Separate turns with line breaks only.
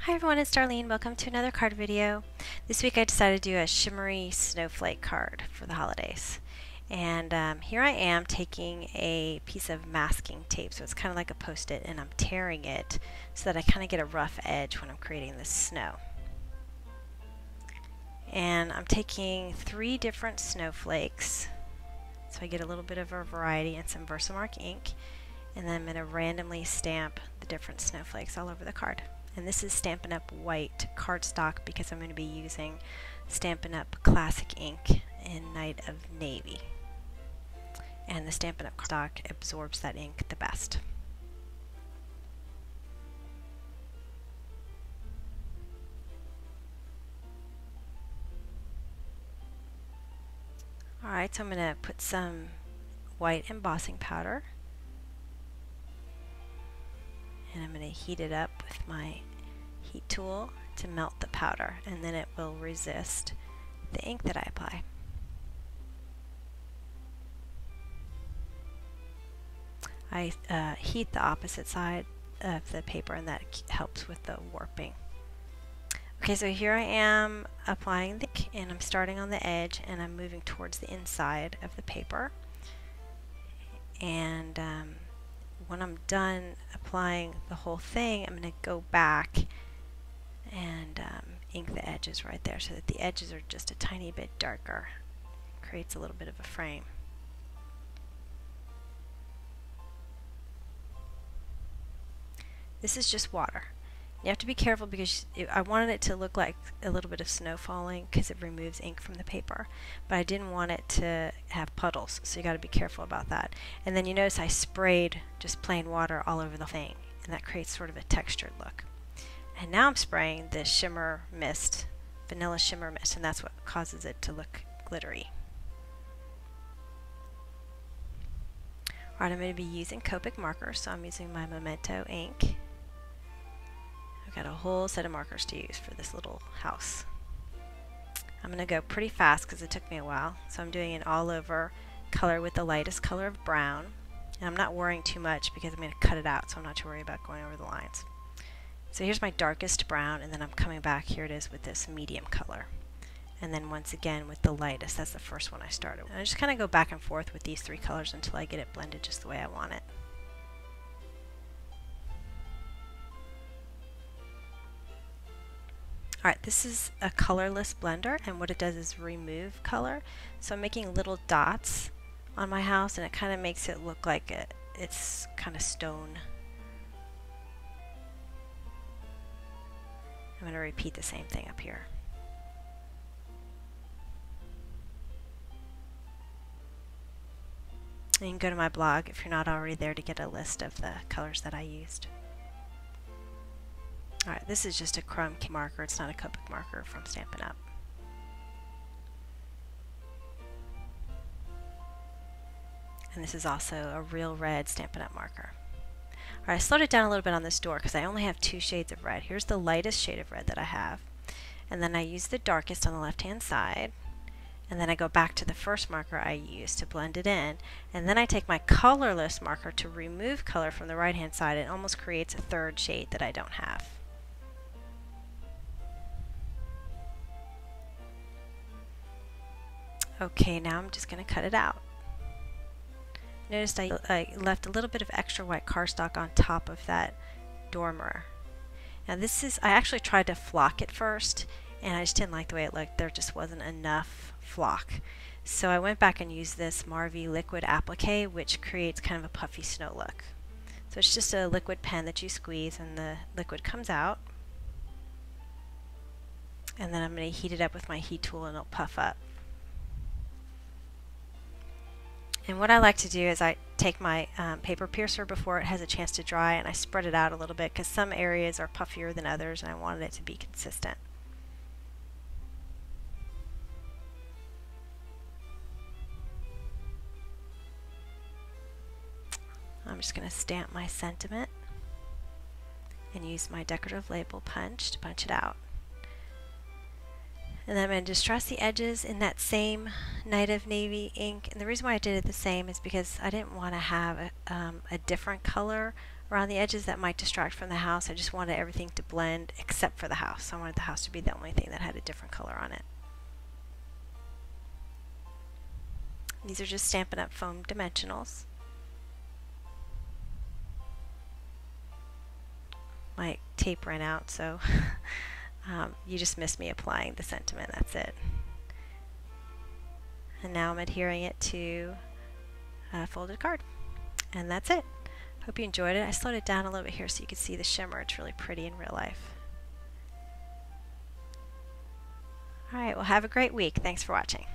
Hi everyone, it's Darlene. Welcome to another card video. This week I decided to do a shimmery snowflake card for the holidays. And here I am taking a piece of masking tape, so it's kind of like a post-it, and I'm tearing it so that I kind of get a rough edge when I'm creating this snow. And I'm taking 3 different snowflakes, so I get a little bit of a variety, and some Versamark ink. And then I'm going to randomly stamp the different snowflakes all over the card. And this is Stampin' Up! White cardstock because I'm going to be using Stampin' Up! Classic ink in Night of Navy. And the Stampin' Up! Cardstock absorbs that ink the best. Alright, so I'm going to put some white embossing powder. And I'm going to heat it up with my heat tool to melt the powder, and then it will resist the ink that I apply. I heat the opposite side of the paper, and that helps with the warping. Okay, so here I am applying the ink, and I'm starting on the edge and I'm moving towards the inside of the paper. And when I'm done applying the whole thing, I'm going to go back and ink the edges right there so that the edges are just a tiny bit darker. It creates a little bit of a frame. This is just water. You have to be careful because I wanted it to look like a little bit of snow falling because it removes ink from the paper, but I didn't want it to have puddles, so you got to be careful about that. And then you notice I sprayed just plain water all over the thing, and that creates sort of a textured look. And now I'm spraying the shimmer mist, vanilla shimmer mist, and that's what causes it to look glittery. Alright, I'm going to be using Copic markers, so I'm using my Memento ink. I've got a whole set of markers to use for this little house. I'm going to go pretty fast because it took me a while. So I'm doing an all over color with the lightest color of brown. And I'm not worrying too much because I'm going to cut it out, so I'm not too worried about going over the lines. So here's my darkest brown, and then I'm coming back, here it is, with this medium color. And then once again with the lightest, that's the first one I started with. And I just kind of go back and forth with these 3 colors until I get it blended just the way I want it. Alright, this is a colorless blender, and what it does is remove color. So I'm making little dots on my house, and it kind of makes it look like it's kind of stone. I'm going to repeat the same thing up here. And you can go to my blog if you're not already there to get a list of the colors that I used. Alright, this is just a crumb marker, it's not a Copic marker from Stampin' Up! And this is also a real red Stampin' Up! Marker. Alright, I slowed it down a little bit on this door because I only have 2 shades of red. Here's the lightest shade of red that I have. And then I use the darkest on the left hand side. And then I go back to the first marker I used to blend it in. And then I take my colorless marker to remove color from the right hand side. It almost creates a 3rd shade that I don't have. Okay, now I'm just going to cut it out. Notice I left a little bit of extra white cardstock on top of that door mirror. Now this is, I actually tried to flock it first, and I just didn't like the way it looked. There just wasn't enough flock. So I went back and used this Marvy liquid applique, which creates kind of a puffy snow look. So it's just a liquid pen that you squeeze and the liquid comes out. And then I'm going to heat it up with my heat tool and it'll puff up. And what I like to do is I take my paper piercer before it has a chance to dry, and I spread it out a little bit because some areas are puffier than others and I wanted it to be consistent. I'm just going to stamp my sentiment and use my decorative label punch to punch it out. And then I'm going to distress the edges in that same Night of Navy ink. And the reason why I did it the same is because I didn't want to have a different color around the edges that might distract from the house. I just wanted everything to blend except for the house. I wanted the house to be the only thing that had a different color on it. These are just Stampin' Up! Foam dimensionals. My tape ran out, so you just missed me applying the sentiment. That's it. And now I'm adhering it to a folded card. And that's it. Hope you enjoyed it. I slowed it down a little bit here so you could see the shimmer. It's really pretty in real life. Alright, well have a great week. Thanks for watching.